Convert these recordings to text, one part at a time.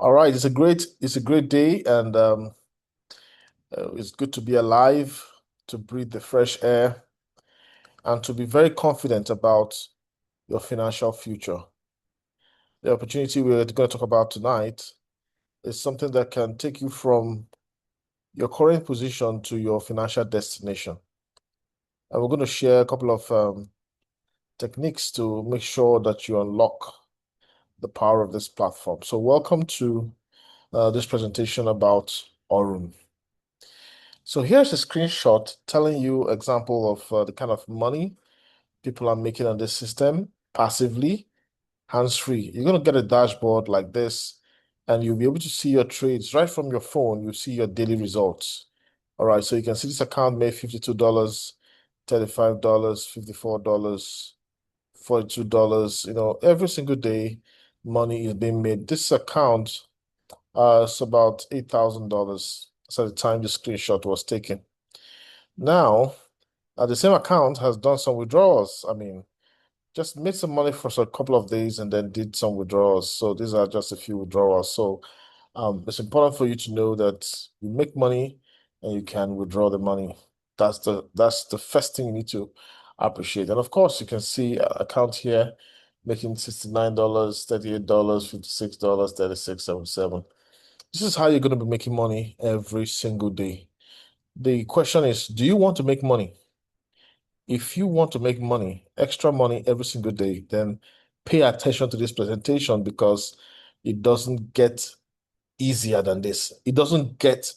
All right, it's a great day, and it's good to be alive, to breathe the fresh air, and to be very confident about your financial future. The opportunity we're going to talk about tonight is something that can take you from your current position to your financial destination. And we're going to share a couple of techniques to make sure that you unlock the power of this platform. So, welcome to this presentation about AURUM. So here's a screenshot telling you example of the kind of money people are making on this system passively, hands-free. You're going to get a dashboard like this, and you'll be able to see your trades right from your phone. You see your daily results. All right, so you can see this account made $52, $35, $54, $42. Every single day, money is being made. This account is about $8,000 at the time the screenshot was taken. Now, the same account has done some withdrawals. I mean, just made some money for a couple of days and then did some withdrawals. So these are just a few withdrawals. So it's important for you to know that you make money and you can withdraw the money. That's the first thing you need to appreciate. And of course, you can see account here making $69, $38, $56, 36.77. This is how you're going to be making money every single day. The question is, do you want to make money? If you want to make money, extra money every single day, then pay attention to this presentation because it doesn't get easier than this. It doesn't get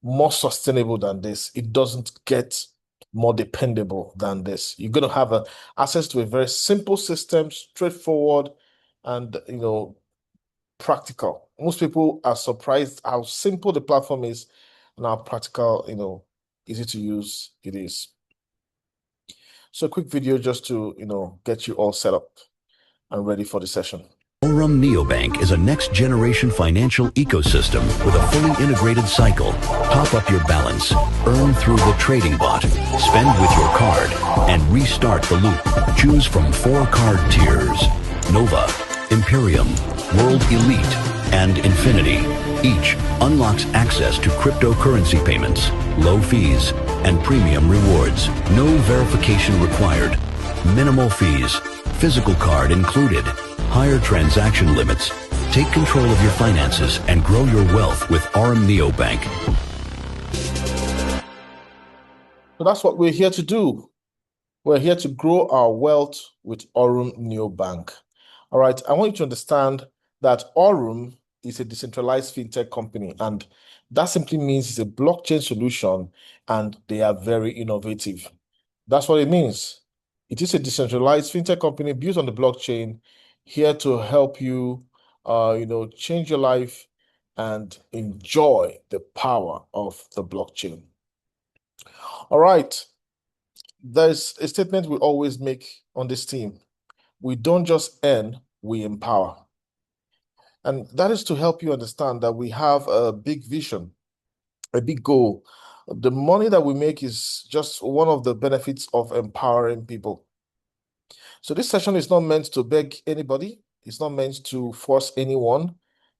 more sustainable than this. It doesn't get more dependable than this. You're going to have access to a very simple system, straightforward, and practical. Most people are surprised how simple the platform is and how practical, easy to use it is. So a quick video just to, get you all set up and ready for the session. AURUM Neobank is a next-generation financial ecosystem with a fully integrated cycle. Top up your balance, earn through the trading bot, spend with your card, and restart the loop. Choose from 4 card tiers: Nova, Imperium, World Elite, and Infinity. Each unlocks access to cryptocurrency payments, low fees, and premium rewards. No verification required. Minimal fees. Physical card included. Higher transaction limits. Take control of your finances and grow your wealth with AURUM Neobank. So that's what we're here to do. We're here to grow our wealth with AURUM Neobank. All right, I want you to understand that AURUM is a decentralized fintech company, and that simply means it's a blockchain solution, and they are very innovative. That's what it means. It is a decentralized fintech company built on the blockchain, here to help you, change your life and enjoy the power of the blockchain. All right. There's a statement we always make on this team. We don't just earn, we empower. And that is to help you understand that we have a big vision, a big goal. The money that we make is just one of the benefits of empowering people. So this session is not meant to beg anybody. It's not meant to force anyone.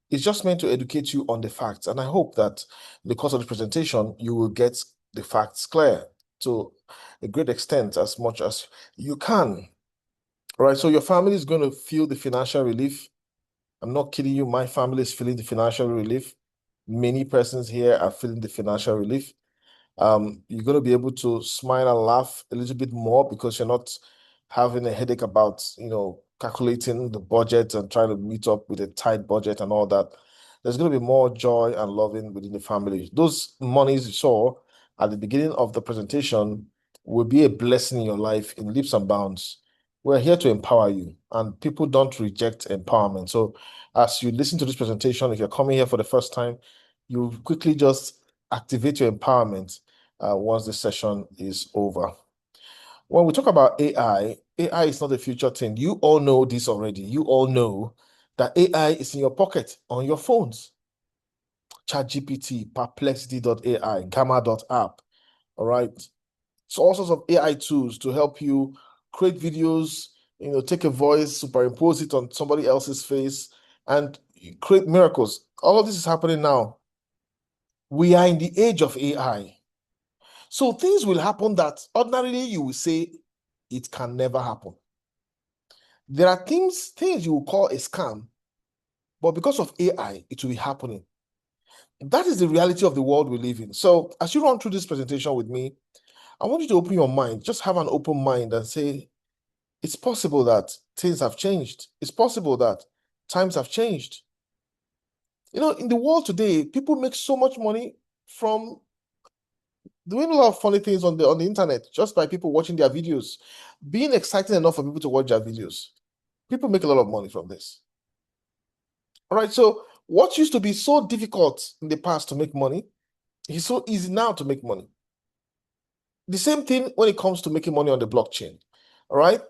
It's just meant to educate you on the facts. And I hope that in the course of the presentation, you will get the facts clear to a great extent, as much as you can. All right, so your family is going to feel the financial relief. I'm not kidding you. My family is feeling the financial relief. Many persons here are feeling the financial relief. You're going to be able to smile and laugh a little bit more because you're not having a headache about, calculating the budget and trying to meet up with a tight budget and all that. There's going to be more joy and loving within the family. Those monies you saw at the beginning of the presentation will be a blessing in your life in leaps and bounds. We're here to empower you, and people don't reject empowerment. So as you listen to this presentation, if you're coming here for the first time, you quickly just activate your empowerment once the session is over. When we talk about AI is not a future thing. You all know this already. You all know that AI is in your pocket on your phones. ChatGPT, Perplexity.ai, Gamma.app. All right. So all sorts of AI tools to help you create videos, take a voice, superimpose it on somebody else's face, and create miracles. All of this is happening now. We are in the age of AI. So things will happen that ordinarily you will say it can never happen. There are things you will call a scam, but because of AI, it will be happening. That is the reality of the world we live in. So as you run through this presentation with me, I want you to open your mind, just have an open mind and say, it's possible that things have changed. It's possible that times have changed. You know, in the world today, people make so much money from doing a lot of funny things on the internet just by people watching their videos, being exciting enough for people to watch their videos. People make a lot of money from this. All right, so what used to be so difficult in the past to make money is so easy now to make money. The same thing when it comes to making money on the blockchain. All right,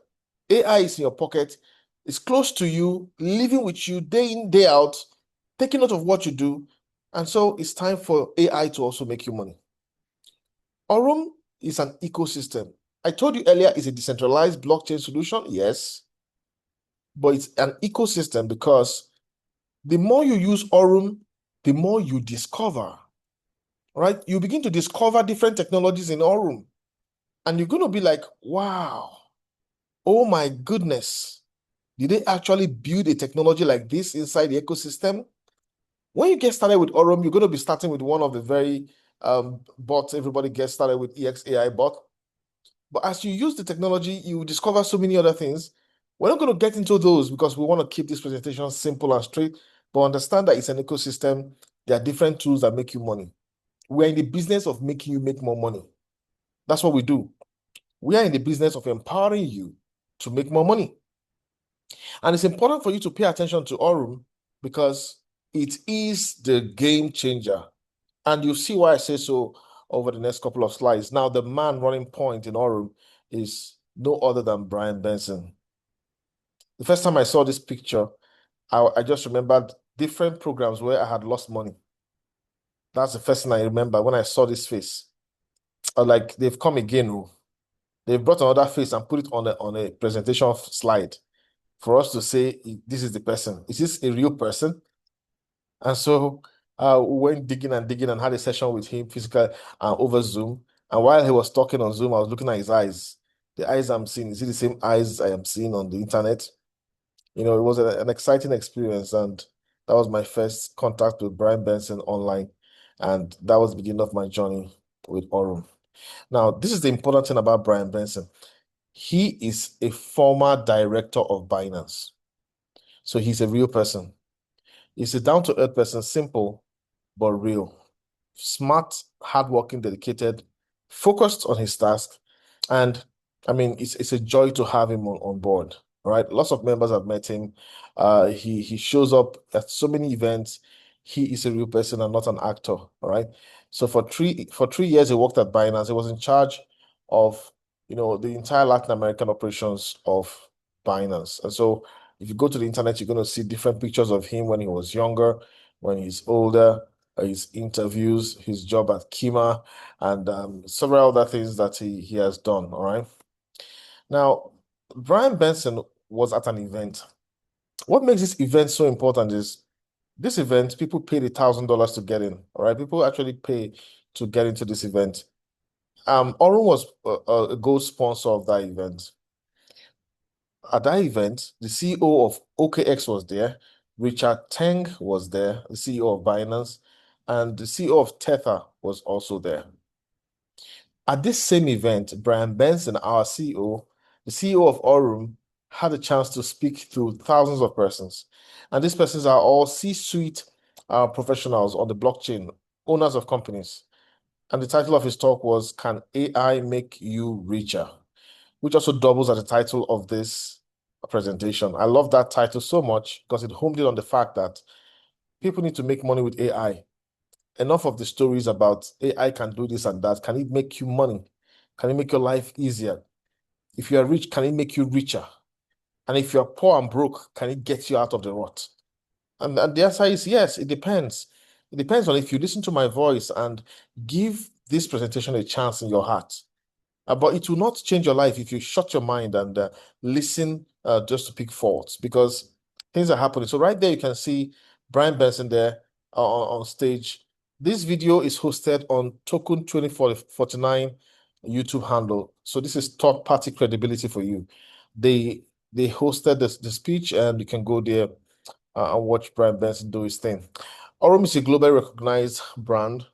AI is in your pocket, it's close to you, living with you day in, day out, taking note of what you do. And so it's time for AI to also make you money. Aurum is an ecosystem. I told you earlier it's a decentralized blockchain solution, yes, but it's an ecosystem because the more you use Aurum, the more you discover, right? You begin to discover different technologies in Aurum, and you're going to be like, wow, oh my goodness, did they actually build a technology like this inside the ecosystem? When you get started with Aurum, you're going to be starting with one of the very bots. Everybody gets started with EXAI bot. But as you use the technology, you discover so many other things. We're not going to get into those because we want to keep this presentation simple and straight, but understand that it's an ecosystem. There are different tools that make you money. We're in the business of making you make more money. That's what we do. We are in the business of empowering you to make more money. And it's important for you to pay attention to Aurum because it is the game changer. And you'll see why I say so over the next couple of slides. Now, the man running point in Aurum is no other than Brian Benson. The first time I saw this picture, I just remembered different programs where I had lost money. That's the first thing I remember when I saw this face. I was like, they've come again. Oh. They've brought another face and put it on a presentation slide for us to say, this is the person. Is this a real person? And so we went digging and digging and had a session with him physical over Zoom. And while he was talking on Zoom, I was looking at his eyes. The eyes I'm seeing, is it the same eyes I am seeing on the internet? You know, it was an exciting experience. And that was my first contact with Brian Benson online. And that was the beginning of my journey with Aurum. Now, this is the important thing about Brian Benson. He is a former director of Binance. So he's a real person. He's a down-to-earth person, simple, but real. Smart, hardworking, dedicated, focused on his task. And I mean, it's a joy to have him on board. All right. Lots of members have met him. He shows up at so many events. He is a real person and not an actor. All right. So for 3 years, he worked at Binance. He was in charge of, you know, the entire Latin American operations of Binance. And so if you go to the internet, you're going to see different pictures of him when he was younger, when he's older, his interviews, his job at Kima, and several other things that he has done. All right. Now, Brian Benson was at an event. What makes this event so important is this event, people paid $1,000 to get in. All right. People actually pay to get into this event. Aurum was a gold sponsor of that event. At that event, the CEO of OKX was there. Richard Teng was there, the CEO of Binance, and the CEO of Tether was also there. At this same event, Brian Benson, our CEO, the CEO of Aurum, had a chance to speak to thousands of persons. And these persons are all C-suite professionals on the blockchain, owners of companies. And the title of his talk was, Can AI Make You Richer? Which also doubles as the title of this presentation. I love that title so much because it homed in on the fact that people need to make money with AI. Enough of the stories about AI can do this and that. Can it make you money? Can it make your life easier? If you are rich, can it make you richer? And if you're poor and broke, can it get you out of the rut? And the answer is yes, it depends. It depends on if you listen to my voice and give this presentation a chance in your heart. But it will not change your life if you shut your mind and listen just to pick faults because things are happening. So right there, you can see Brian Benson there on stage. This video is hosted on Token 2049 YouTube handle. So this is third party credibility for you. They hosted the speech, and you can go there and watch Brian Benson do his thing. Aurum is a globally recognized brand.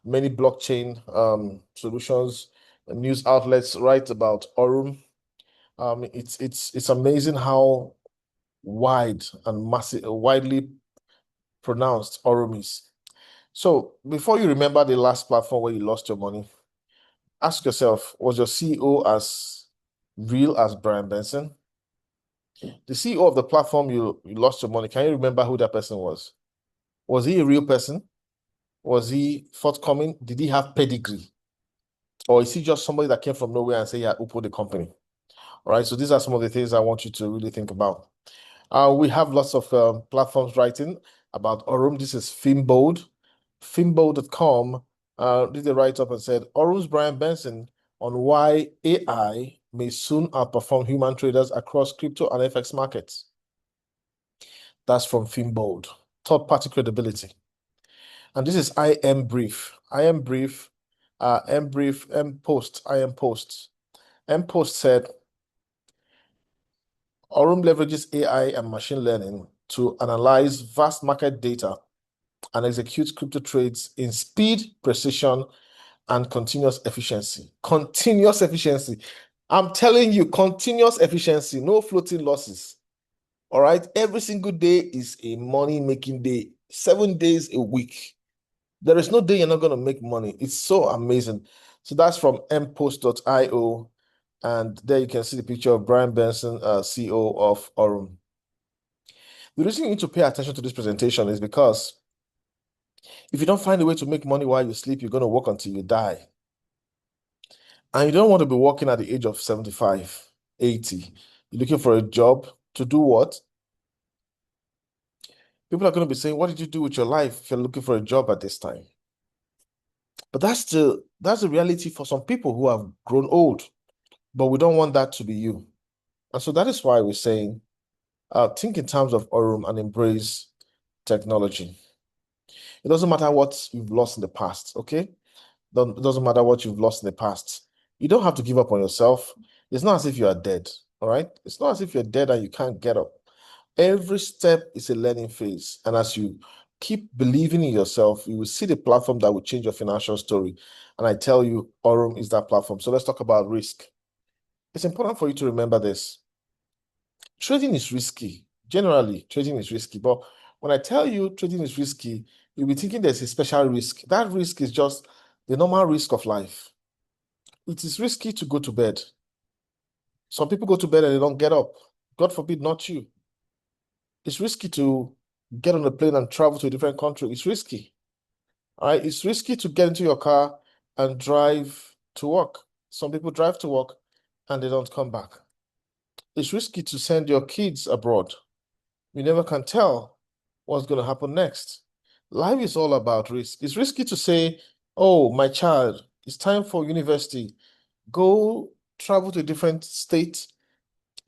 Many blockchain solutions, news outlets write about Aurum. It's amazing how wide and massive, widely pronounced Aurum is. So before you remember the last platform where you lost your money, ask yourself, was your CEO as real as Brian Benson? The CEO of the platform you lost your money, can you remember who that person was? Was he a real person? Was he forthcoming? Did he have pedigree? Or is he just somebody that came from nowhere and say, yeah, open the company? All right, so these are some of the things I want you to really think about. We have lots of platforms writing about Aurum. This is Finbold. Finbold.com did a write-up and said, Aurum's Brian Benson on why AI may soon outperform human traders across crypto and FX markets. That's from Finbold. Third-party credibility. And this is IM Brief. IM Brief, M Brief, M Post, IM Post. M Post said, Aurum leverages AI and machine learning to analyze vast market data and execute crypto trades in speed, precision, and continuous efficiency. Continuous efficiency. I'm telling you, continuous efficiency, no floating losses. All right. Every single day is a money-making day, 7 days a week. There is no day you're not going to make money. It's so amazing. So that's from mpost.io. And there you can see the picture of Brian Benson, CEO of Aurum. The reason you need to pay attention to this presentation is because if you don't find a way to make money while you sleep, you're going to work until you die. And you don't want to be working at the age of 75, 80. You're looking for a job to do what? People are going to be saying, what did you do with your life if you're looking for a job at this time? But that's the reality for some people who have grown old. But we don't want that to be you. And so that is why we're saying, think in terms of Aurum and embrace technology. It doesn't matter what you've lost in the past, okay? It doesn't matter what you've lost in the past. You don't have to give up on yourself. It's not as if you are dead, all right? It's not as if you're dead and you can't get up. Every step is a learning phase. And as you keep believing in yourself, you will see the platform that will change your financial story. And I tell you, Aurum is that platform. So let's talk about risk. It's important for you to remember this. Trading is risky. Generally, trading is risky. But when I tell you trading is risky, you'll be thinking there's a special risk. That risk is just the normal risk of life. It is risky to go to bed. Some people go to bed and they don't get up. God forbid, not you. It's risky to get on a plane and travel to a different country. It's risky. All right. It's risky to get into your car and drive to work. Some people drive to work and they don't come back. It's risky to send your kids abroad. You never can tell what's going to happen next. Life is all about risk. It's risky to say, oh, my child, it's time for university. Go travel to a different state,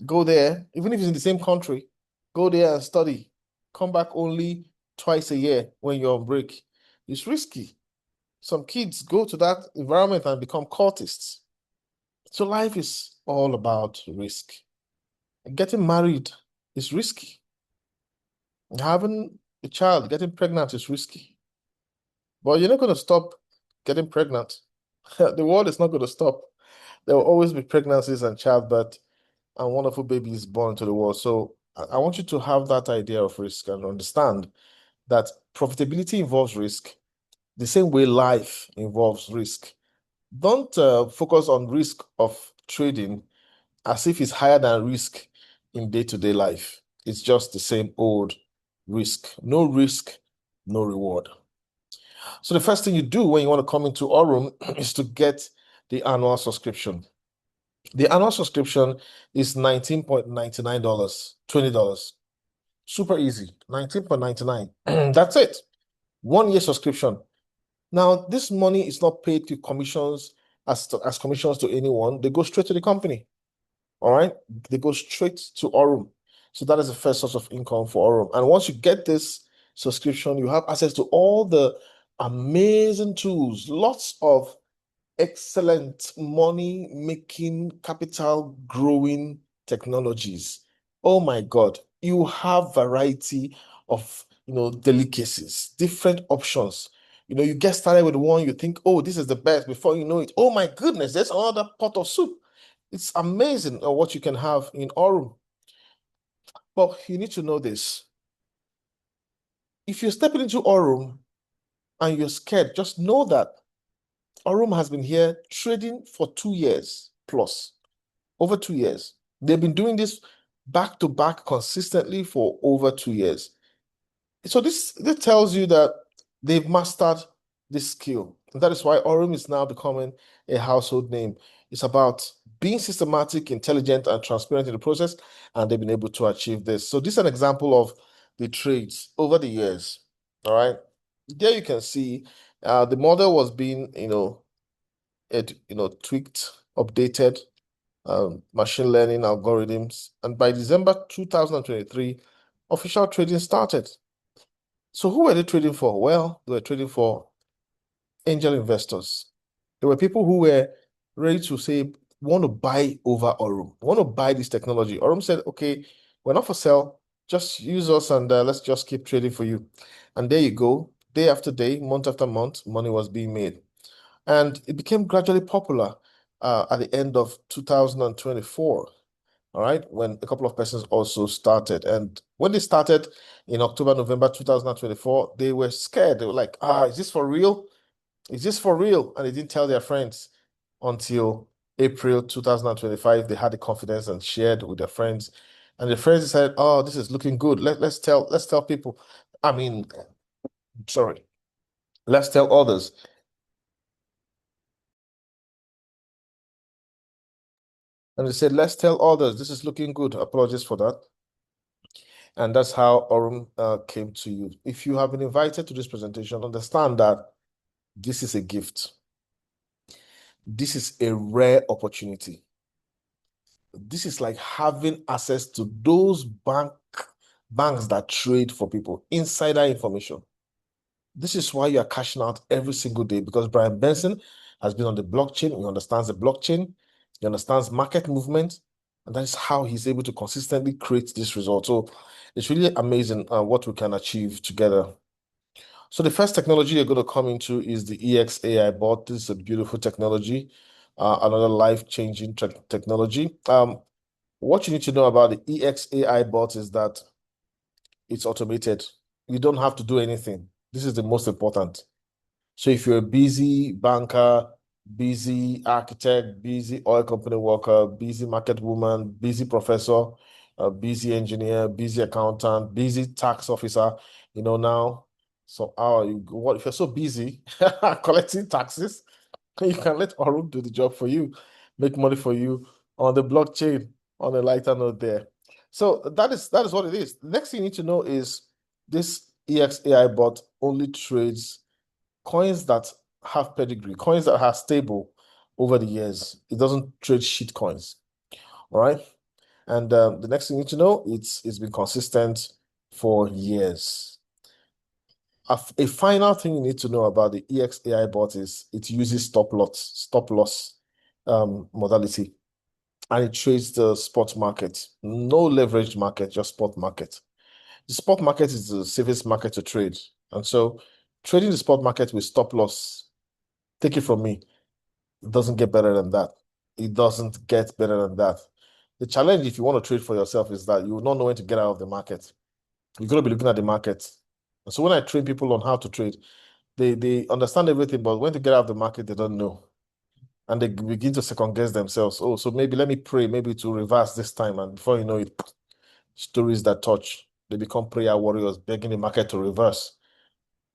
go there, even if it's in the same country, go there and study. Come back only twice a year when you're on break. It's risky. Some kids go to that environment and become cultists. So life is all about risk. Getting married is risky. Having a child, getting pregnant is risky. But you're not going to stop getting pregnant. The world is not going to stop. There will always be pregnancies and childbirth and wonderful babies born into the world. So I want you to have that idea of risk and understand that profitability involves risk the same way life involves risk. Don't focus on risk of trading as if it's higher than risk in day-to-day life. It's just the same old risk. No risk, no reward. So the first thing you do when you want to come into Aurum is to get the annual subscription. The annual subscription is $19.99, $20. Super easy, $19.99. That's it. 1 year subscription. Now, this money is not paid to commissions as commissions to anyone. They go straight to the company. All right. They go straight to Aurum. So that is the first source of income for Aurum. And once you get this, subscription. You have access to all the amazing tools, lots of excellent money making, capital growing technologies. Oh my God, you have variety of, delicacies, different options. You get started with one, you think, oh, this is the best. Before you know it, oh my goodness, there's another pot of soup. It's amazing what you can have in Aurum. But you need to know this. If you're stepping into Aurum and you're scared, just know that Aurum has been here trading for 2 years plus, over 2 years. They've been doing this back to back consistently for over 2 years. So this tells you that they've mastered this skill. And that is why Aurum is now becoming a household name. It's about being systematic, intelligent, and transparent in the process, and they've been able to achieve this. So this is an example of the trades over the years. All right. There you can see the model was being, tweaked, updated, machine learning algorithms, and by December 2023, official trading started. So who were they trading for? Well, they were trading for angel investors. There were people who were ready to say, want to buy over Aurum, want to buy this technology. Aurum said, okay, we're not for sale. Just use us and let's just keep trading for you. And there you go. Day after day, month after month, money was being made. And it became gradually popular at the end of 2024. All right, when a couple of persons also started. And when they started in October, November 2024, they were scared. They were like, is this for real? Is this for real? And they didn't tell their friends until April 2025. They had the confidence and shared with their friends. And the friends said, oh, this is looking good. Let's tell people. I mean, sorry, let's tell others. And they said, let's tell others. This is looking good. Apologies for that. And that's how Aurum came to you. If you have been invited to this presentation, understand that this is a gift. This is a rare opportunity. This is like having access to those banks that trade for people, insider information. This is why you are cashing out every single day, because Brian Benson has been on the blockchain. He understands the blockchain. He understands market movement. And that is how he's able to consistently create this result. So it's really amazing what we can achieve together. So the first technology you're going to come into is the EXAI bot. This is a beautiful technology, another life-changing technology. What you need to know about the EXAI bot is that it's automated. You don't have to do anything. This is the most important. So if you're a busy banker, busy architect, busy oil company worker, busy market woman, busy professor, busy engineer, busy accountant, busy tax officer, now, so how are you? What if you're so busy collecting taxes? You can let Aurum do the job for you, make money for you on the blockchain on a lighter note there. So that is what it is. The next thing you need to know is this EXAI bot only trades coins that have pedigree, coins that are stable over the years. It doesn't trade shit coins. All right. And the next thing you need to know, it's been consistent for years. A final thing you need to know about the EXAI bot is it uses stop loss modality, and it trades the spot market. No leveraged market, just spot market. The spot market is the safest market to trade. And so trading the spot market with stop loss, take it from me, it doesn't get better than that. It doesn't get better than that. The challenge, if you want to trade for yourself, is that you will not know when to get out of the market. You're going to be looking at the market. And so when I train people on how to trade, they understand everything, but when to get out of the market, they don't know. And they begin to second guess themselves. Oh, so maybe let me pray, maybe to reverse this time. And before you know it, stories that touch, they become prayer warriors begging the market to reverse.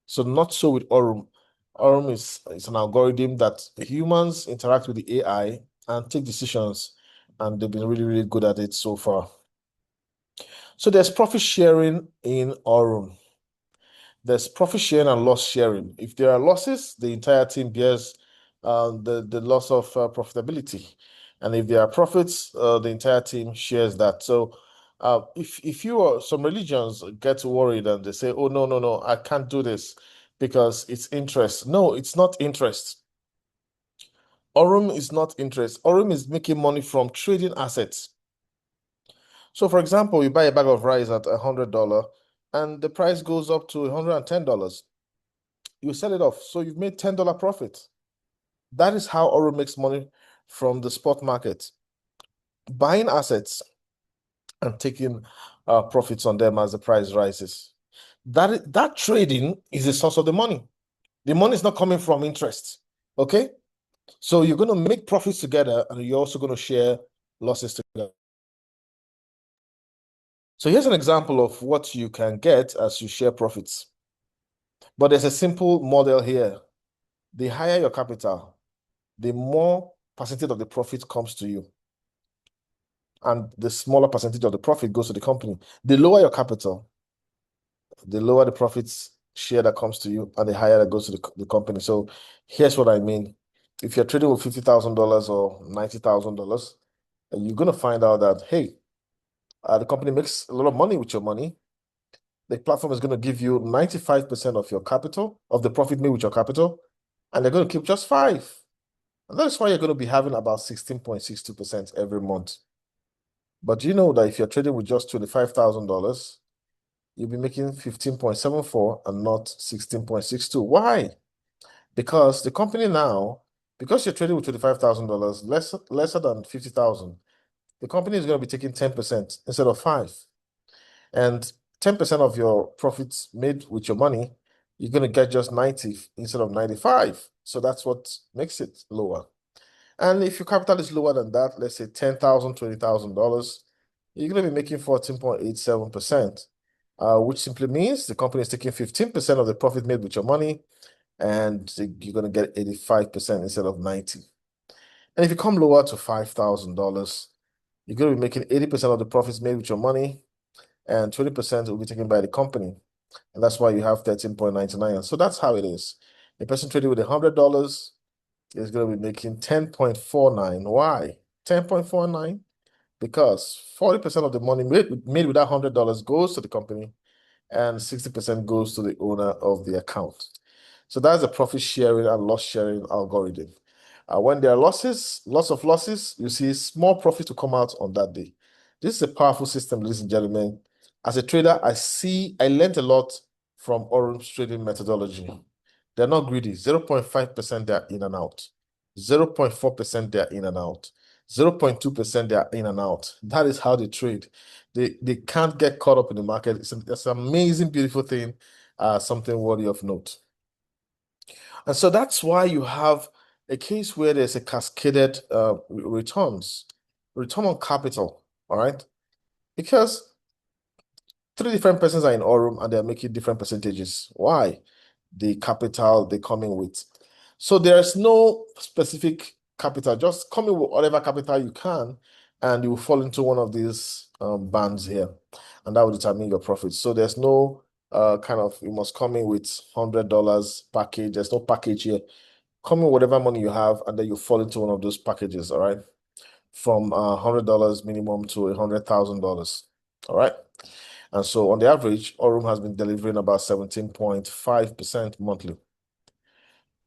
So not so with Aurum. Aurum is an algorithm that humans interact with the AI and take decisions, and they've been really, really good at it so far. So there's profit sharing in Aurum. There's profit sharing and loss sharing. If there are losses, the entire team bears the loss of profitability. And if there are profits, the entire team shares that. So If you are some religions get worried and they say, "Oh no, no, no, I can't do this because it's interest." No, it's not interest. Aurum is not interest. Aurum is making money from trading assets. So, for example, you buy a bag of rice at $100 and the price goes up to $110. You sell it off. So you've made $10 profit. That is how Aurum makes money from the spot market, buying assets and taking profits on them as the price rises. That trading is the source of the money. The money is not coming from interest. Okay? So you're going to make profits together and you're also going to share losses together. So here's an example of what you can get as you share profits. But there's a simple model here. The higher your capital, the more percentage of the profit comes to you. And the smaller percentage of the profit goes to the company. The lower your capital, the lower the profits share that comes to you, and the higher that goes to the company. So here's what I mean. If you're trading with $50,000 or $90,000, you're going to find out that, hey, the company makes a lot of money with your money. The platform is going to give you 95% of your capital, of the profit made with your capital, and they're going to keep just 5. And that's why you're going to be having about 16.62% every month. But you know that if you're trading with just $25,000, you'll be making 15.74 and not 16.62. Why? Because the company now, because you're trading with $25,000, lesser than 50,000, the company is going to be taking 10% instead of 5. And 10% of your profits made with your money, you're going to get just 90 instead of 95. So that's what makes it lower. And if your capital is lower than that, let's say $10,000, $20,000, you're going to be making 14.87%, which simply means the company is taking 15% of the profit made with your money, and you're going to get 85% instead of 90. And if you come lower to $5,000, you're going to be making 80% of the profits made with your money, and 20% will be taken by the company. And that's why you have 13.99. So that's how it is. A person trading with $100 is going to be making 10.49. Why? 10.49? Because 40% of the money made with that $100 goes to the company and 60% goes to the owner of the account. So that's a profit sharing and loss sharing algorithm. When there are losses, lots of losses, you see small profit to come out on that day. This is a powerful system, ladies and gentlemen. As a trader, I learned a lot from Orum's trading methodology. They're not greedy. 0.5% they're in and out. 0.4% they're in and out. 0.2% they're in and out. That is how they trade. They can't get caught up in the market. It's an amazing, beautiful thing, something worthy of note. And so that's why you have a case where there's a cascaded return on capital, all right? Because 3 different persons are in Aurum and they're making different percentages. Why? The capital they come in with. So there's no specific capital. Just come in with whatever capital you can, and you will fall into one of these bands here, and that will determine your profits. So there's no you must come in with $100 package. There's no package here. Come in whatever money you have, and then you fall into one of those packages. All right, from $100 minimum to $100,000. All right. And so on the average, Aurum has been delivering about 17.5% monthly.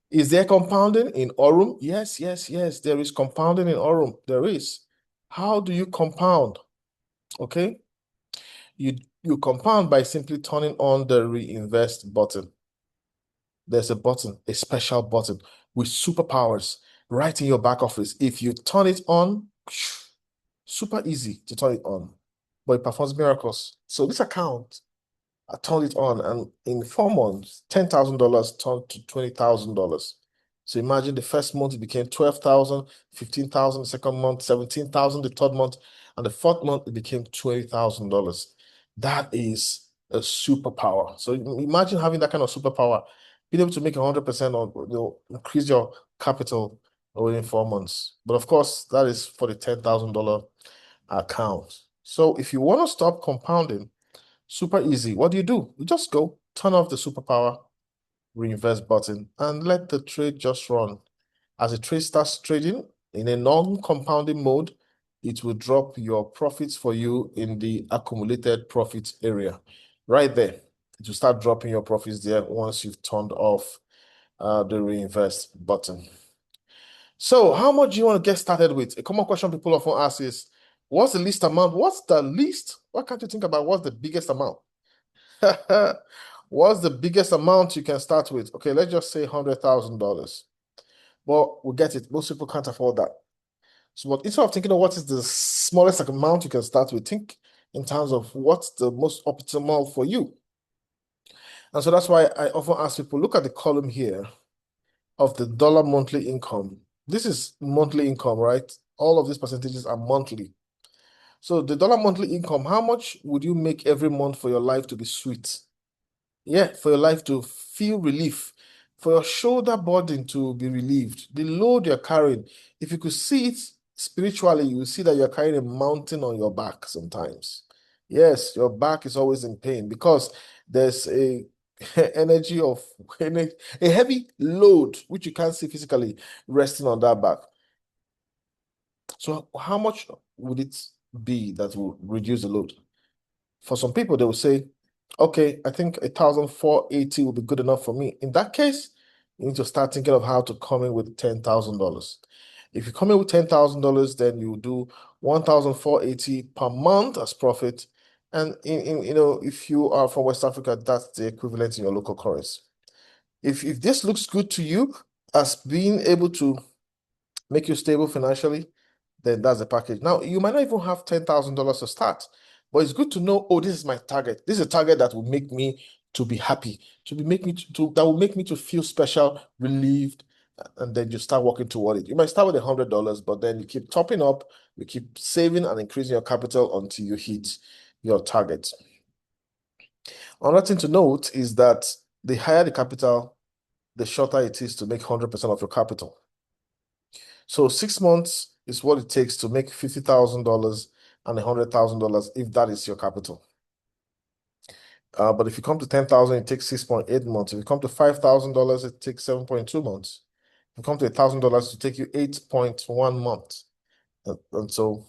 Is there compounding in Aurum? Yes, yes, yes. There is compounding in Aurum. There is. How do you compound? Okay. You compound by simply turning on the reinvest button. There's a button, a special button with superpowers right in your back office. If you turn it on, super easy to turn it on, but it performs miracles. So this account, I turned it on, and in 4 months, $10,000 turned to $20,000. So imagine the first month it became 12,000, 15,000, the second month, 17,000, the third month, and the fourth month it became $20,000. That is a superpower. So imagine having that kind of superpower, being able to make 100% or increase your capital within 4 months. But of course, that is for the $10,000 account. So if you want to stop compounding, super easy. What do? You just go turn off the superpower reinvest button and let the trade just run. As the trade starts trading in a non-compounding mode, it will drop your profits for you in the accumulated profits area. Right there. It will start dropping your profits there once you've turned off the reinvest button. So how much do you want to get started with? A common question people often ask is, what's the least amount? What's the least? Why can't you think about what's the biggest amount? What's the biggest amount you can start with? Okay, let's just say $100,000. Well, we get it. Most people can't afford that. So, but instead of thinking of what is the smallest amount you can start with, think in terms of what's the most optimal for you. And so that's why I often ask people, look at the column here of the dollar monthly income. This is monthly income, right? All of these percentages are monthly. So the dollar monthly income, how much would you make every month for your life to be sweet? Yeah, for your life to feel relief, for your shoulder burden to be relieved, the load you're carrying. If you could see it spiritually, you will see that you're carrying a mountain on your back sometimes. Yes, your back is always in pain because there's a energy of a heavy load which you can't see physically resting on that back. So how much would it be that will reduce the load? For some people, they will say, okay, I think 1,480 will be good enough for me. In that case, you need to start thinking of how to come in with $10,000. If you come in with $10,000, then you do 1,480 per month as profit. And if you are from West Africa, that's the equivalent in your local currency. If this looks good to you as being able to make you stable financially, then that's the package. Now, you might not even have $10,000 to start, but it's good to know, oh, this is my target. This is a target that will make me to be happy, that will make me to feel special, relieved, and then you start working toward it. You might start with $100, but then you keep topping up, you keep saving and increasing your capital until you hit your target. Another thing to note is that the higher the capital, the shorter it is to make 100% of your capital. So 6 months is what it takes to make $50,000 and $100,000 if that is your capital. But if you come to 10,000, it takes 6.8 months. If you come to $5,000, it takes 7.2 months. If you come to $1,000, it take you 8.1 months. And so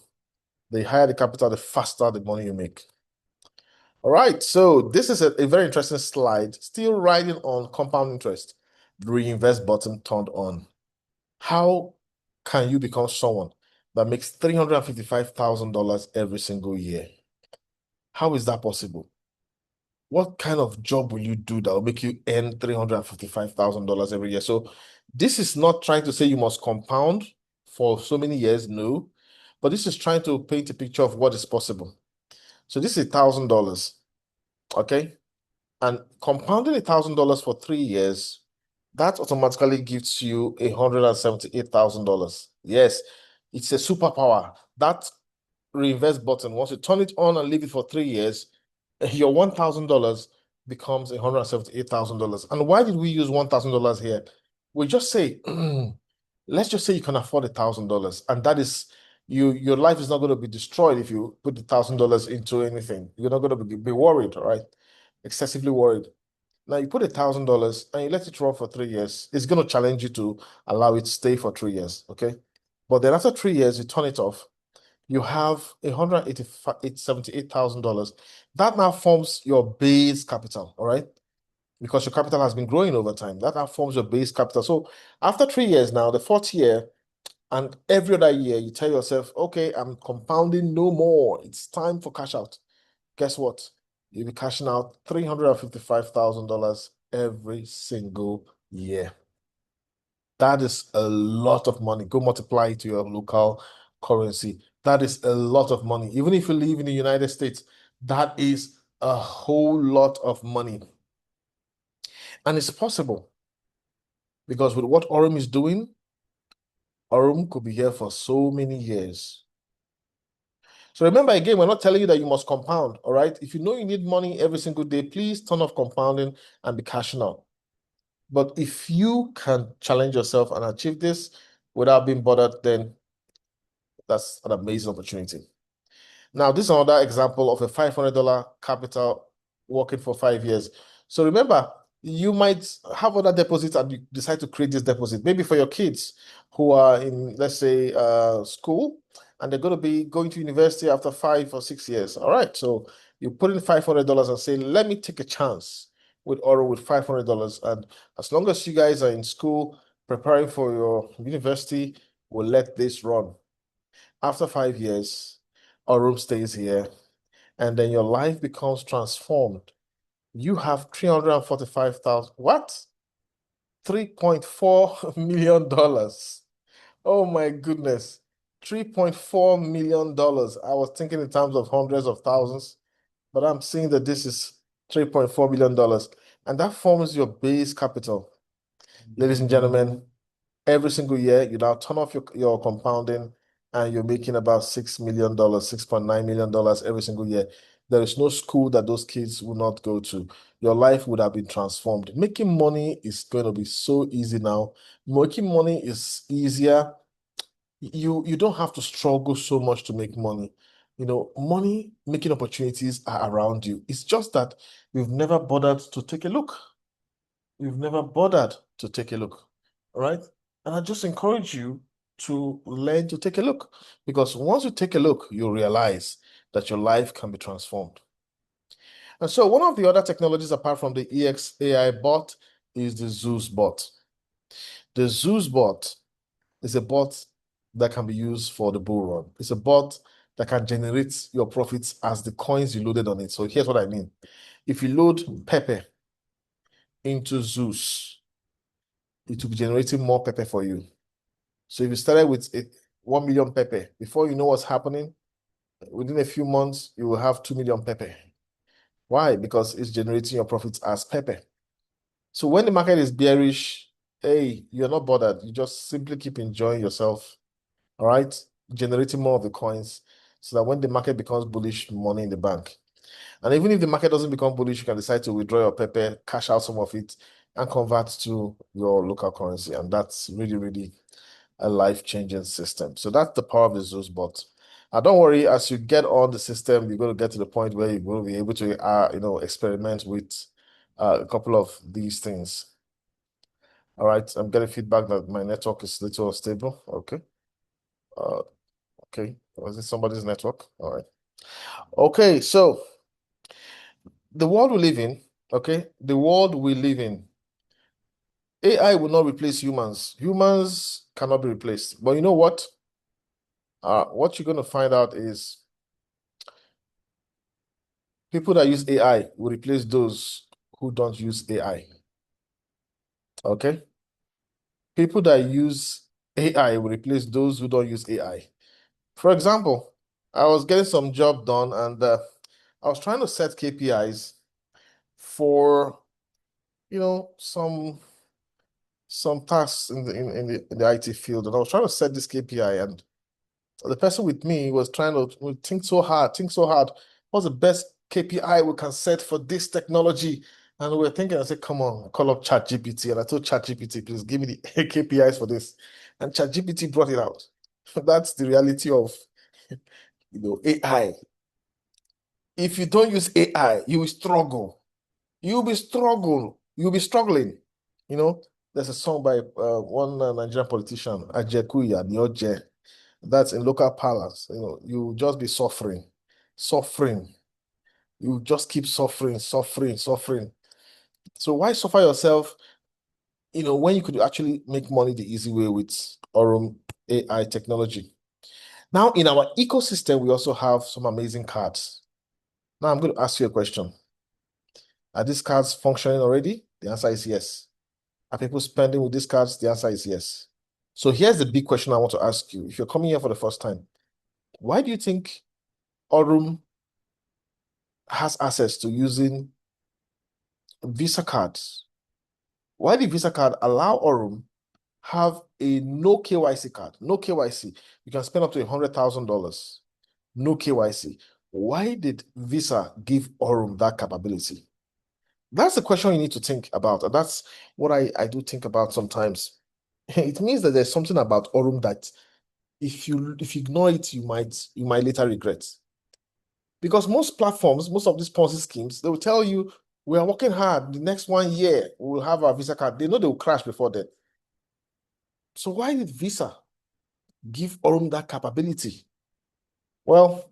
the higher the capital, the faster the money you make. All right, so this is a very interesting slide, still riding on compound interest, the reinvest button turned on. How can you become someone that makes $355,000 every single year? How is that possible? What kind of job will you do that will make you earn $355,000 every year? So this is not trying to say you must compound for so many years, no, but this is trying to paint a picture of what is possible. So this is $1,000, okay? And compounding $1,000 for 3 years, that automatically gives you $178,000. Yes, it's a superpower. That reinvest button, once you turn it on and leave it for 3 years, your $1,000 becomes $178,000. And why did we use $1,000 here? We just say, let's just say you can afford $1,000, and that is your life is not going to be destroyed if you put $1,000 into anything. You're not going to be worried, right? Excessively worried. Now you put $1,000 and you let it run for 3 years. It's going to challenge you to allow it to stay for 3 years, okay? But then after 3 years, you turn it off. You have $178,000. That now forms your base capital, all right? Because your capital has been growing over time. That now forms your base capital. So after 3 years now, the fourth year, and every other year, you tell yourself, okay, I'm compounding no more. It's time for cash out. Guess what? You'll be cashing out $355,000 every single year. That is a lot of money. Go multiply it to your local currency. That is a lot of money. Even if you live in the United States, that is a whole lot of money. And it's possible because with what AURUM is doing, AURUM could be here for so many years. So remember again, we're not telling you that you must compound, all right? If you know you need money every single day, please turn off compounding and be cashing out. But if you can challenge yourself and achieve this without being bothered, then that's an amazing opportunity. Now, this is another example of a $500 capital working for 5 years. So remember, you might have other deposits and you decide to create this deposit, maybe for your kids who are in, let's say, school, and they're going to be going to university after 5 or 6 years. All right, so you put in $500 and say, let me take a chance with Oro with $500. And as long as you guys are in school preparing for your university, we'll let this run. After 5 years, Aurum stays here, and then your life becomes transformed. You have 345,000. What? $3.4 million. Oh my goodness. $3.4 million. I was thinking in terms of hundreds of thousands, but I'm seeing that this is $3.4 million. And that forms your base capital. Ladies and gentlemen, every single year, you now turn off your compounding and you're making about $6 million, $6.9 million every single year. There is no school that those kids will not go to. Your life would have been transformed. Making money is going to be so easy now. Making money is easier. You don't have to struggle so much to make money. Money making opportunities are around you. It's just that you've never bothered to take a look. You've never bothered to take a look. All right. And I just encourage you to learn to take a look, because once you take a look, you realize that your life can be transformed. And so one of the other technologies apart from the EXAI bot is the Zeus bot. The Zeus bot is a bot that can be used for the bull run. It's a bot that can generate your profits as the coins you loaded on it. So here's what I mean. If you load Pepe into Zeus, it will be generating more Pepe for you. So if you started with 1 million Pepe, before you know what's happening, within a few months, you will have 2 million Pepe. Why? Because it's generating your profits as Pepe. So when the market is bearish, hey, you're not bothered. You just simply keep enjoying yourself, all right? Generating more of the coins so that when the market becomes bullish, money in the bank. And even if the market doesn't become bullish, you can decide to withdraw your Pepe, cash out some of it, and convert to your local currency. And that's really, really a life-changing system. So that's the power of the Zeus bot. Don't worry, as you get on the system, you're going to get to the point where you will be able to, experiment with a couple of these things. All right, I'm getting feedback that my network is a little unstable. Okay. Okay. Was it somebody's network? All right. Okay, so the world we live in, okay, the world we live in, AI will not replace humans. Humans cannot be replaced. But you know what? What you're going to find out is people that use AI will replace those who don't use AI. Okay? People that use AI will replace those who don't use AI. For example, I was getting some job done and I was trying to set KPIs for, some tasks in the IT field, and I was trying to set this KPI, and the person with me was trying to think so hard, What's the best KPI we can set for this technology? And we were thinking, I said, come on, call up ChatGPT. And I told ChatGPT, please give me the KPIs for this. And ChatGPT brought it out. That's the reality of AI. If you don't use AI, you will struggle. You'll be struggling. There's a song by one Nigerian politician, Ajekuya, Nioje. That's in local parlance. You just be suffering. You just keep suffering. So why suffer yourself, when you could actually make money the easy way with Aurum AI technology? Now, in our ecosystem, we also have some amazing cards. Now, I'm going to ask you a question. Are these cards functioning already? The answer is yes. Are people spending with these cards? The answer is yes. So here's the big question I want to ask you. If you're coming here for the first time, why do you think Aurum has access to using Visa cards? Why did Visa card allow Aurum have a no KYC card? No KYC. You can spend up to $100,000. No KYC. Why did Visa give Aurum that capability? That's the question you need to think about. And that's what I do think about sometimes. It means that there's something about Aurum that if you ignore it, you might later regret. Because most platforms, most of these Ponzi schemes, they will tell you, we are working hard. The next 1 year, we will have our Visa card. They know they will crash before then. So why did Visa give Aurum that capability? Well,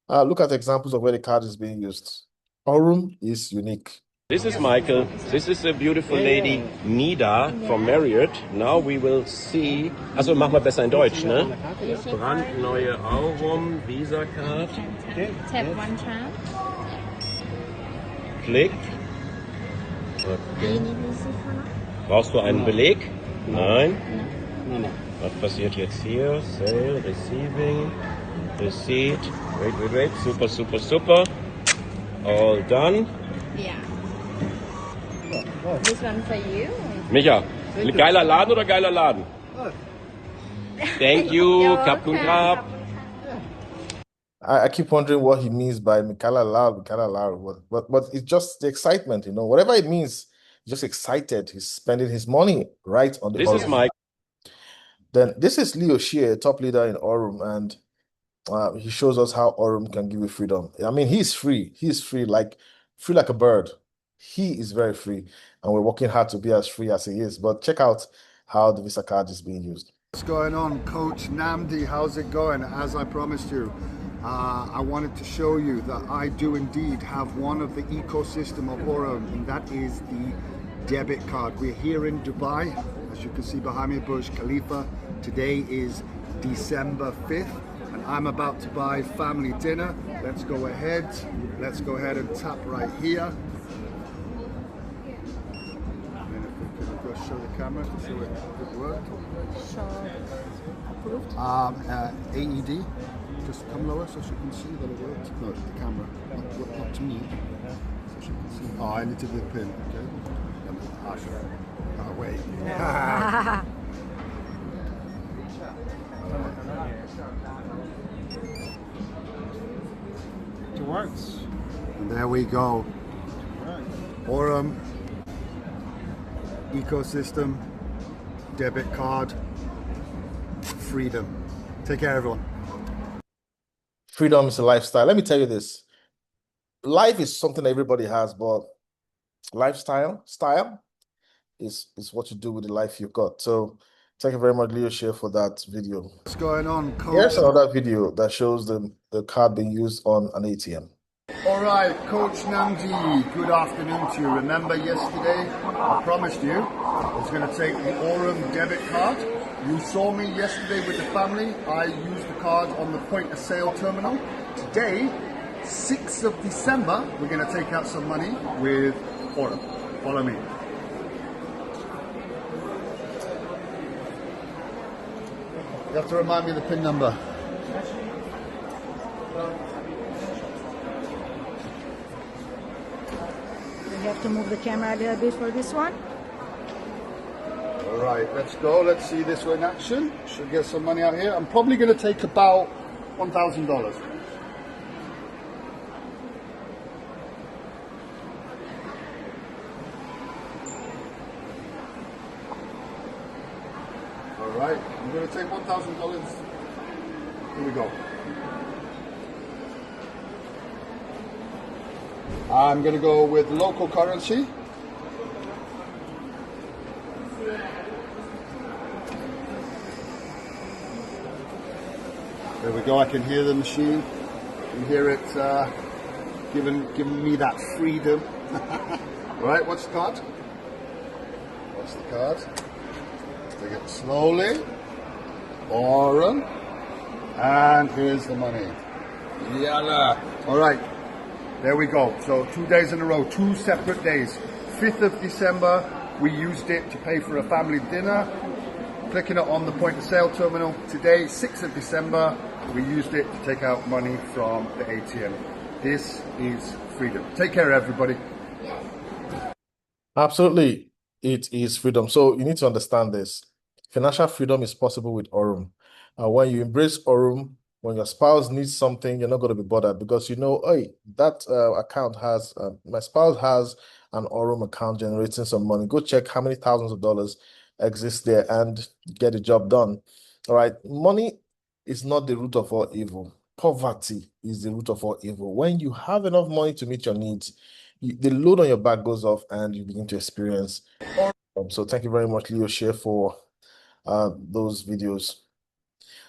look at examples of where the card is being used. AURUM is unique. This is Michael. This is the beautiful lady Nida from Marriott. Now we will see. Also, machen wir besser in Deutsch, ne? Brandneue AURUM Visa Card. Tap one time. Klick. Okay. Brauchst du einen Beleg? Nein. Was passiert jetzt hier? Sale, Receiving, Receipt. Wait. Super. All done. Yeah. This one for you. Micha, geiler Laden oder geiler Laden? Thank you. You're Kapun welcome. Kap. I keep wondering what he means by Mikala Loud. But it's just the excitement, whatever it means, he's just excited. He's spending his money right on the This is AURUM. Mike. Then this is Leo Shear, top leader in AURUM, and he shows us how AURUM can give you freedom. I mean, he's free. He's free like a bird. He is very free, and we're working hard to be as free as he is. But check out how the Visa card is being used. What's going on, Coach Namdi? How's it going? As I promised you, I wanted to show you that I do indeed have one of the ecosystem of AURUM, and that is the debit card. We're here in Dubai, as you can see behind me, Burj Khalifa. Today is December 5th, and I'm about to buy family dinner. Let's go ahead and tap right here. And if we could just show the camera to show it worked. Show approved. AED, just come lower so she can see that it worked. No, the camera, not to me, so she can see. Oh, I need to do the pin, okay? Oh, wait. It works. And there we go. AURUM ecosystem, debit card, freedom. Take care, everyone. Freedom is a lifestyle. Let me tell you this. Life is something everybody has, but style is what you do with the life you've got. So thank you very much, Leo Shear, for that video. What's going on, Coach? Here's another video that shows the card being used on an ATM. All right, Coach Namdi, good afternoon to you. Remember yesterday, I promised you I was going to take the AURUM debit card. You saw me yesterday with the family. I used the card on the point of sale terminal. Today, 6th of December, we're going to take out some money with AURUM. Follow me. You have to remind me of the PIN number. You have to move the camera a little bit for this one. All right, let's go. Let's see this one in action. Should get some money out here. I'm probably going to take about $1,000. All right, I'm going to take $1,000. Here we go. I'm going to go with local currency. There we go. I can hear the machine. I can hear it giving me that freedom. All right, what's the card? What's the card? Take it slowly. AURUM. And here's the money. Yalla. All right. There we go. So 2 days in a row, 2 separate days. 5th of December, we used it to pay for a family dinner. Clicking it on the point of sale terminal. Today, 6th of December, we used it to take out money from the ATM. This is freedom. Take care, everybody. Absolutely, it is freedom. So you need to understand this. Financial freedom is possible with AURUM. When you embrace AURUM, when your spouse needs something, you're not going to be bothered because hey, that account has, my spouse has an AURUM account generating some money. Go check how many thousands of dollars exist there and get the job done. All right. Money is not the root of all evil. Poverty is the root of all evil. When you have enough money to meet your needs, the load on your back goes off and you begin to experience. So thank you very much, Leo Shear, for those videos.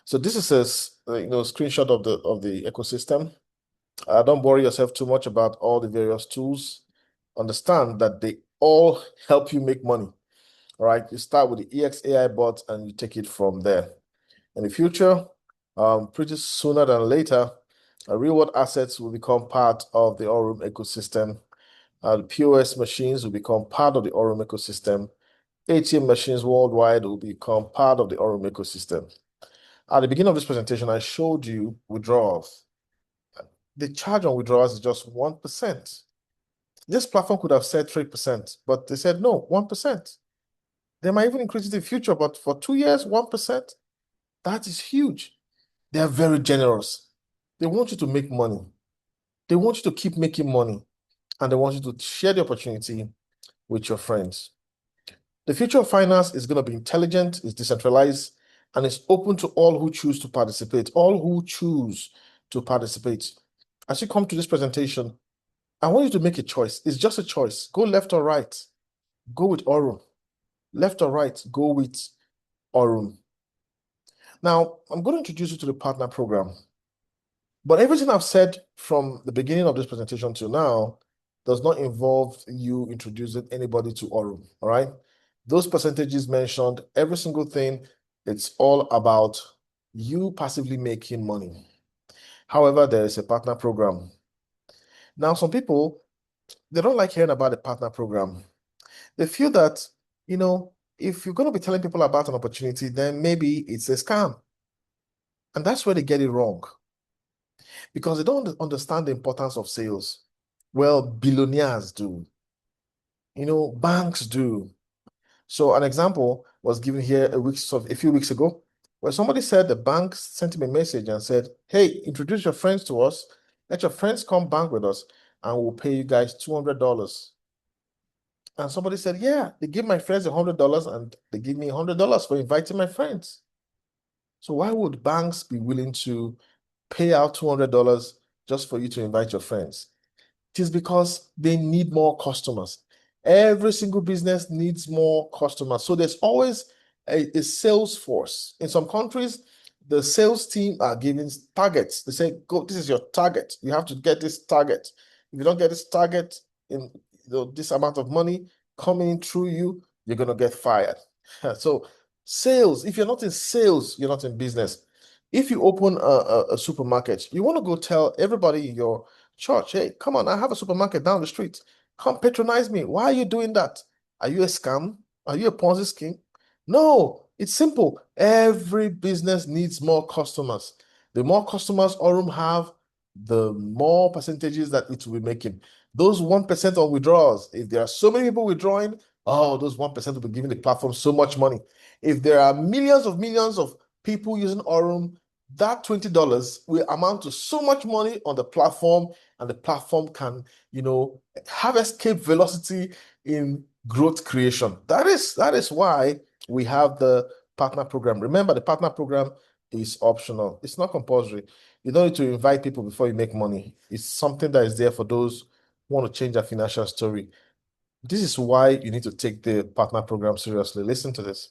So this is screenshot of the ecosystem. Don't worry yourself too much about all the various tools. Understand that they all help you make money. All right, you start with the EXAI bot and you take it from there. In the future, pretty sooner than later, real-world assets will become part of the AURUM ecosystem. The POS machines will become part of the AURUM ecosystem. ATM machines worldwide will become part of the AURUM ecosystem. At the beginning of this presentation, I showed you withdrawals. The charge on withdrawals is just 1%. This platform could have said 3%, but they said no, 1%. They might even increase it in the future, but for 2 years, 1%, that is huge. They are very generous. They want you to make money. They want you to keep making money, and they want you to share the opportunity with your friends. The future of finance is going to be intelligent, it's decentralized, and it's open to all who choose to participate, all who choose to participate. As you come to this presentation, I want you to make a choice. It's just a choice. Go left or right. Go with AURUM. Left or right, go with AURUM. Now, I'm going to introduce you to the partner program. But everything I've said from the beginning of this presentation to now does not involve you introducing anybody to AURUM, all right? Those percentages mentioned, every single thing, it's all about you passively making money. However, there is a partner program. Now, some people, they don't like hearing about the partner program. They feel that, if you're going to be telling people about an opportunity, then maybe it's a scam. And that's where they get it wrong. Because they don't understand the importance of sales. Well, billionaires do. Banks do. So an example was given here a few weeks ago, where somebody said the bank sent him a message and said, hey, introduce your friends to us. Let your friends come bank with us, and we'll pay you guys $200. And somebody said, yeah, they give my friends $100 and they give me $100 for inviting my friends. So why would banks be willing to pay out $200 just for you to invite your friends? It is because they need more customers. Every single business needs more customers. So there's always a sales force. In some countries, the sales team are given targets. They say, go, this is your target. You have to get this target. If you don't get this target in this amount of money coming through you, you're going to get fired. So sales, if you're not in sales, you're not in business. If you open a supermarket, you want to go tell everybody in your church, hey, come on, I have a supermarket down the street. Come patronize me. Why are you doing that? Are you a scam? Are you a Ponzi scheme? No, it's simple. Every business needs more customers. The more customers AURUM have, the more percentages that it will be making. Those 1% on withdrawals, if there are so many people withdrawing, those 1% will be giving the platform so much money. If there are millions of people using AURUM, that $20 will amount to so much money on the platform, and the platform can, have escape velocity in growth creation. That is why we have the partner program. Remember, the partner program is optional. It's not compulsory. You don't need to invite people before you make money. It's something that is there for those who want to change their financial story. This is why you need to take the partner program seriously. Listen to this.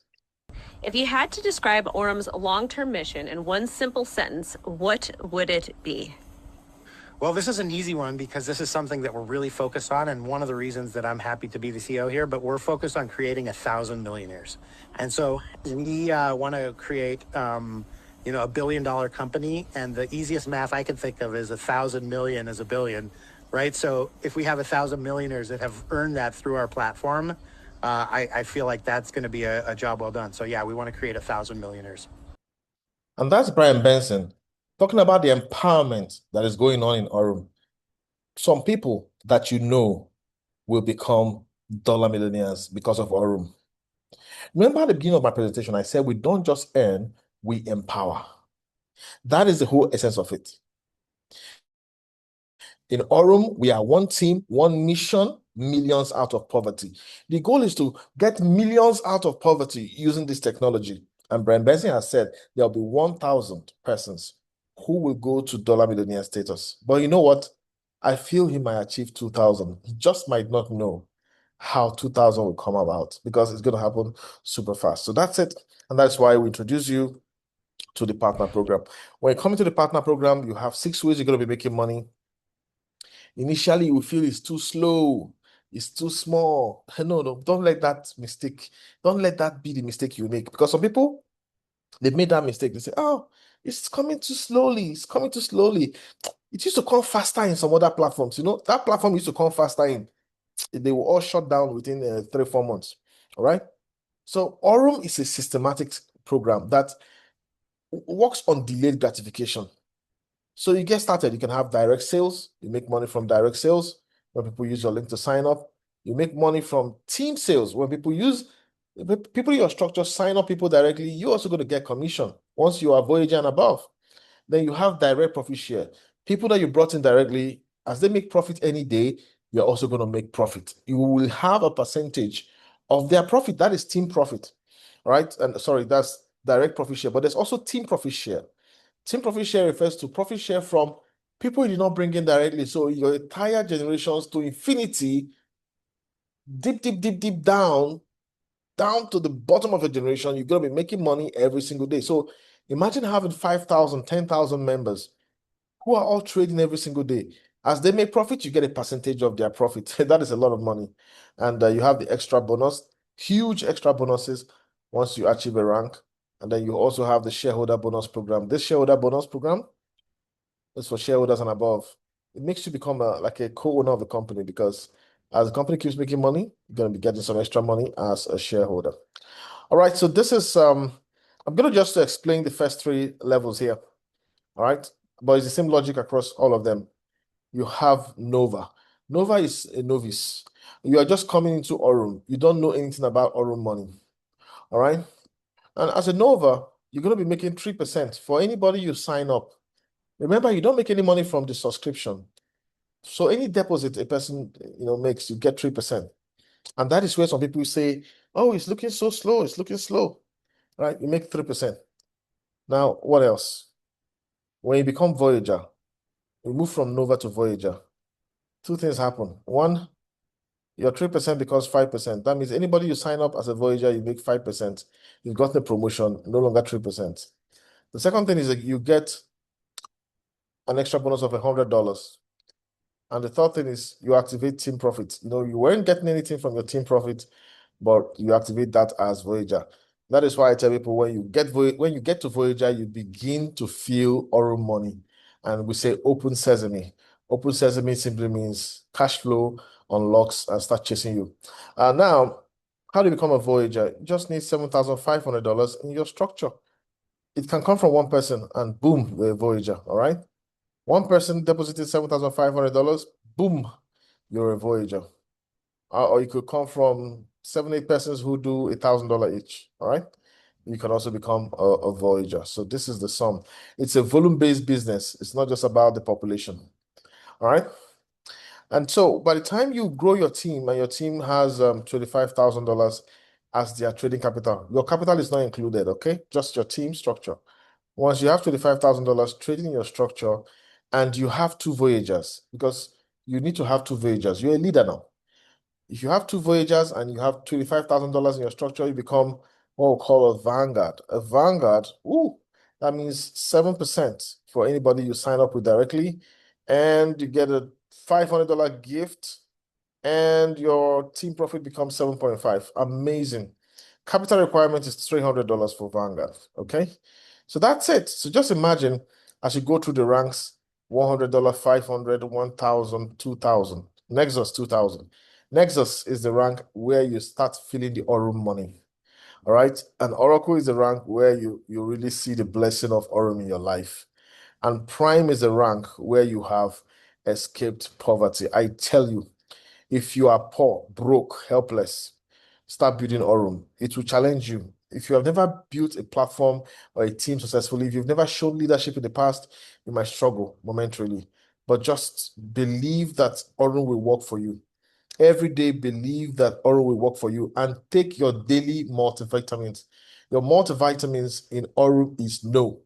If you had to describe AURUM's long-term mission in one simple sentence, what would it be? Well, this is an easy one because this is something that we're really focused on, and one of the reasons that I'm happy to be the CEO here, but we're focused on creating 1,000 millionaires. And so we want to create, a billion-dollar company, and the easiest math I can think of is 1,000 million is a billion, right? So if we have 1,000 millionaires that have earned that through our platform, I feel like that's going to be a job well done. So yeah, we want to create 1,000 millionaires. And that's Brian Benson talking about the empowerment that is going on in AURUM. Some people that will become dollar millionaires because of AURUM. Remember at the beginning of my presentation, I said we don't just earn, we empower. That is the whole essence of it. In AURUM, we are one team, one mission, millions out of poverty. The goal is to get millions out of poverty using this technology. And Brian Benson has said there'll be 1,000 persons who will go to dollar millionaire status. But you know what? I feel he might achieve 2,000. He just might not know how 2,000 will come about because it's going to happen super fast. So that's it. And that's why we introduce you to the partner program. When you come into the partner program, you have 6 ways you're going to be making money. Initially, you will feel it's too slow, it's too small. No, no, don't let that mistake, don't let that be the mistake you make. Because some people, they've made that mistake. They say, oh, it's coming too slowly, it's coming too slowly. It used to come faster in some other platforms. That platform used to come faster in. They were all shut down within 3-4 months. All right. So Aurum is a systematic program that works on delayed gratification. So you get started, you can have direct sales, you make money from direct sales when people use your link to sign up. You make money from team sales when people in your structure sign up people directly, you're also going to get commission once you are Voyager and above. Then you have direct profit share. People that you brought in directly, as they make profit any day, you're also going to make profit. You will have a percentage of their profit. That is team profit, right? And sorry, that's direct profit share, but there's also team profit share. Team profit share refers to profit share from people you did not bring in directly. So your entire generations to infinity, deep, deep, deep, deep down to the bottom of a generation, you're going to be making money every single day. So imagine having 5,000, 10,000 members who are all trading every single day. As they make profit, you get a percentage of their profit. That is a lot of money. And you have the extra bonus, huge extra bonuses once you achieve a rank. And then you also have the shareholder bonus program. This shareholder bonus program is for shareholders and above. It makes you become like a co-owner of the company, because as the company keeps making money, you're going to be getting some extra money as a shareholder. All right, so this is, I'm going to just explain the first 3 levels here. All right, but it's the same logic across all of them. You have Nova. Nova is a novice. You are just coming into Aurum. You don't know anything about Aurum money. All right, and as a Nova, you're going to be making 3% for anybody you sign up. Remember, you don't make any money from the subscription. So any deposit a person makes, you get 3%. And that is where some people say, oh, it's looking so slow, it's looking slow. Right? You make 3%. Now, what else? When you become Voyager, you move from Nova to Voyager. 2 things happen. One, your 3% becomes 5%. That means anybody you sign up as a Voyager, you make 5%. You've gotten a promotion, no longer 3%. The second thing is that you get an extra bonus of $100. And the third thing is you activate team profit. You weren't getting anything from your team profit, but you activate that as Voyager. That is why I tell people when you get to Voyager, you begin to feel Aurum money. And we say open sesame. Open sesame simply means cash flow unlocks and start chasing you. Now, how do you become a Voyager? You just need $7,500 in your structure. It can come from one person and boom, you're a Voyager, all right? One person deposited $7,500, boom, you're a Voyager. Or you could come from 7, 8 persons who do $1,000 each, all right? You can also become a Voyager. So this is the sum. It's a volume-based business. It's not just about the population, all right? And so by the time you grow your team and your team has $25,000 as their trading capital, your capital is not included, okay? Just your team structure. Once you have $25,000 trading in your structure and you have 2 Voyagers, because you need to have 2 Voyagers, you're a leader now. If you have 2 Voyagers and you have $25,000 in your structure, you become what we call a Vanguard. A Vanguard, that means 7% for anybody you sign up with directly, and you get a $500 gift, and your team profit becomes 7.5. Amazing. Capital requirement is $300 for Vanguard, okay? So that's it. So just imagine as you go through the ranks, $100, $500, $1,000, $2,000. Nexus, $2,000. Nexus is the rank where you start feeling the Aurum money. All right. And Oracle is the rank where you really see the blessing of Aurum in your life. And Prime is the rank where you have escaped poverty. I tell you, if you are poor, broke, helpless, start building Aurum. It will challenge you. If you have never built a platform or a team successfully, if you've never shown leadership in the past, you might struggle momentarily. But just believe that Aurum will work for you. Every day, believe that Aurum will work for you, and take your daily multivitamins. Your multivitamins in Aurum is no.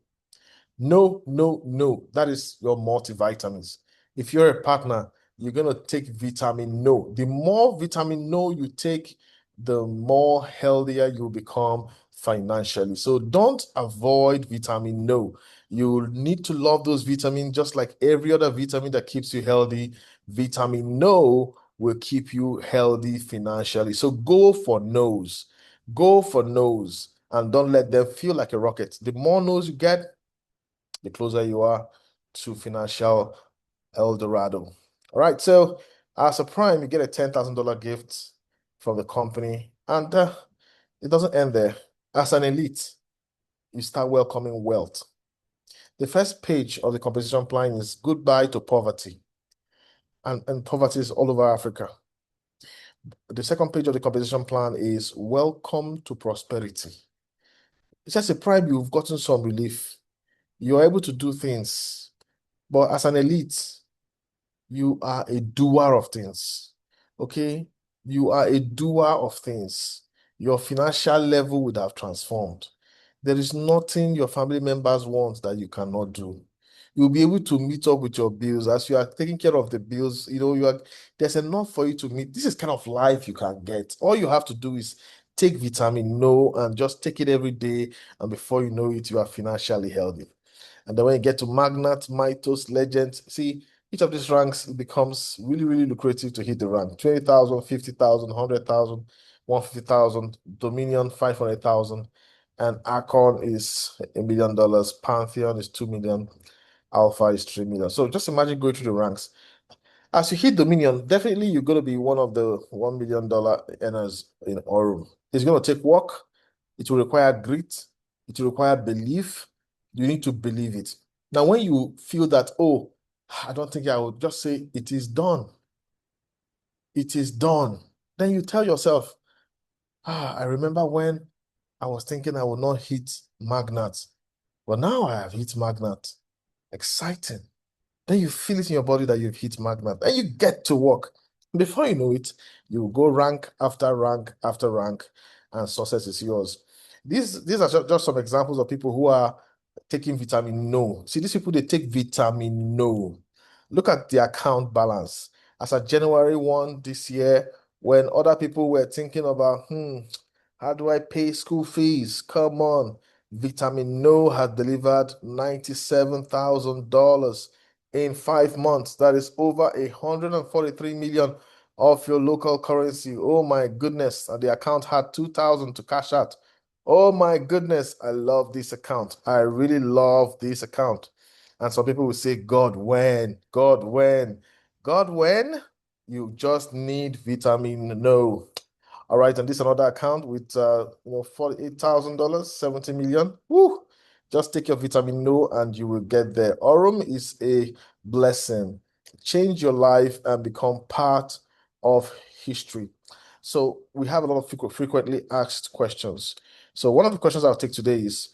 No, no, no. That is your multivitamins. If you're a partner, you're going to take vitamin no. The more vitamin no you take, the more healthier you become financially. So don't avoid vitamin no. You need to love those vitamins just like every other vitamin that keeps you healthy. Vitamin no will keep you healthy financially. So go for no's. Go for no's and don't let them feel like a rocket. The more no's you get, the closer you are to financial El Dorado. All right, so as a prime, you get a $10,000 gift from the company, and it doesn't end there. As an elite, you start welcoming wealth. The first page of the compensation plan is goodbye to poverty, and poverty is all over Africa. The second page of the compensation plan is welcome to prosperity. It's just a prime, you've gotten some relief. You're able to do things, but as an elite, you are a doer of things. Okay? You are a doer of things. Your financial level would have transformed. There is nothing your family members want that you cannot do. You'll be able to meet up with your bills as you are taking care of the bills. There's enough for you to meet. This is kind of life you can get. All you have to do is take vitamin no and just take it every day. And before you know it, you are financially healthy. And then when you get to magnate, mythos, legends, see, each of these ranks, it becomes really, really lucrative to hit the rank. 20,000, 50,000, 100,000, 150,000, Dominion, 500,000, and Archon is $1 million, Pantheon is 2 million, Alpha is 3 million. So just imagine going through the ranks. As you hit Dominion, definitely you're going to be one of the $1 million earners in AURUM. It's going to take work. It will require grit. It will require belief. You need to believe it. Now, when you feel that, oh, I don't think I would, just say, it is done. It is done. Then you tell yourself, I remember when I was thinking I would not hit magnate, but now I have hit magnate. Exciting. Then you feel it in your body that you've hit magnate, and you get to work. Before you know it, you go rank after rank after rank, and success is yours. These are just some examples of people who are taking vitamin no. See, these people, they take vitamin no. Look at the account balance. As of January 1 this year, when other people were thinking about, how do I pay school fees? Come on. Vitamin no had delivered $97,000 in 5 months. That is over 143 million of your local currency. Oh my goodness. And the account had 2,000 to cash out. Oh my goodness. I love this account. I really love this account. And some people will say, God, when? God, when? God, when? You just need vitamin no. All right, and this is another account with $48,000, 70 million. Woo! Just take your vitamin no and you will get there. AURUM is a blessing. Change your life and become part of history. So we have a lot of frequently asked questions. So one of the questions I'll take today is,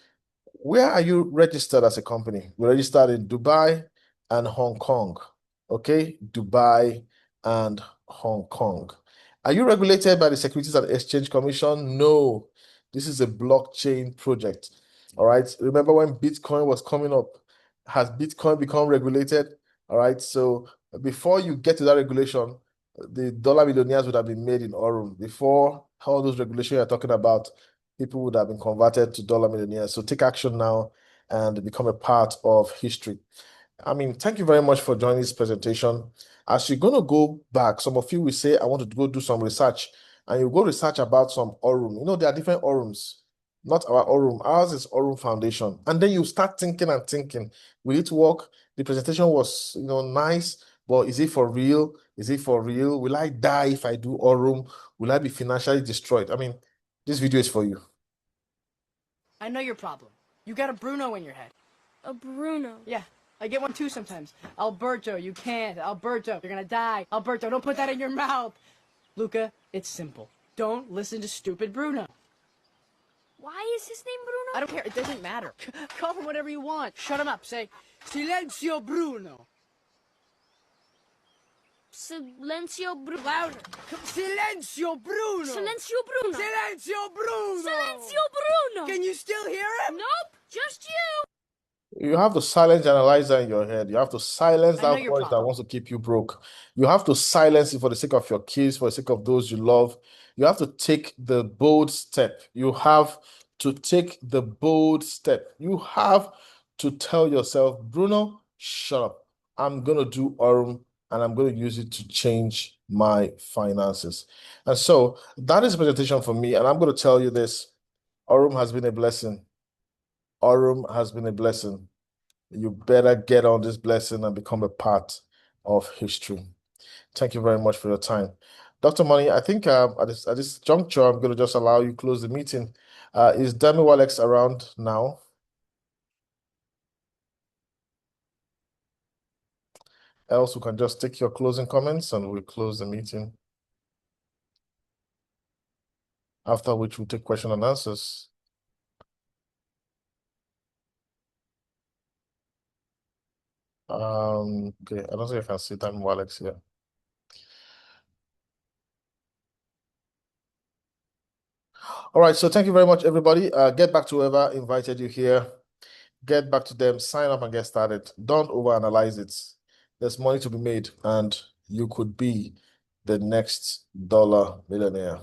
where are you registered as a company? We're registered in Dubai and Hong Kong. Okay, Dubai and Hong Kong. Are you regulated by the Securities and Exchange Commission? No, this is a blockchain project. All right, remember when Bitcoin was coming up? Has Bitcoin become regulated? All right, so before you get to that regulation, the dollar millionaires would have been made in AURUM. Before all those regulations you're talking about, people would have been converted to dollar millionaires. So take action now and become a part of history. I mean, thank you very much for joining this presentation. As you're going to go back, some of you will say, I want to go do some research. And you go research about some AURUM. There are different AURUMs, not our AURUM. Ours is AURUM Foundation. And then you start thinking and thinking, will it work? The presentation was, nice, but is it for real? Is it for real? Will I die if I do AURUM? Will I be financially destroyed? I mean, this video is for you. I know your problem. You got a Bruno in your head. A Bruno? Yeah, I get one too sometimes. Alberto, you can't. Alberto, you're gonna die. Alberto, don't put that in your mouth. Luca, it's simple. Don't listen to stupid Bruno. Why is his name Bruno? I don't care. It doesn't matter. Call him whatever you want. Shut him up. Say, Silenzio Bruno. Silencio Bruno. Louder. Silenzio Bruno. Silencio Bruno. Silencio Bruno. Silencio Bruno. Can you still hear him? Nope, just you. You have to silence the analyzer in your head. You have to silence I know that your voice that problem. wants to keep you broke. You have to silence it for the sake of your kids, for the sake of those you love. You have to take the bold step. You have to take the bold step. You have to tell yourself, Bruno, shut up. I'm going to do AURUM and I'm going to use it to change my finances. And so that is a presentation for me. And I'm going to tell you this, AURUM has been a blessing. AURUM has been a blessing. You better get on this blessing and become a part of history. Thank you very much for your time. Dr. Money, I think at this juncture, I'm going to just allow you close the meeting. Is Dami Walex around now? Else, we can just take your closing comments and we'll close the meeting. After which we'll take question and answers. Okay, I don't think I can see Dami Walex here. All right, so thank you very much, everybody. Get back to whoever invited you here. Get back to them, sign up and get started. Don't overanalyze it. There's money to be made and you could be the next dollar millionaire.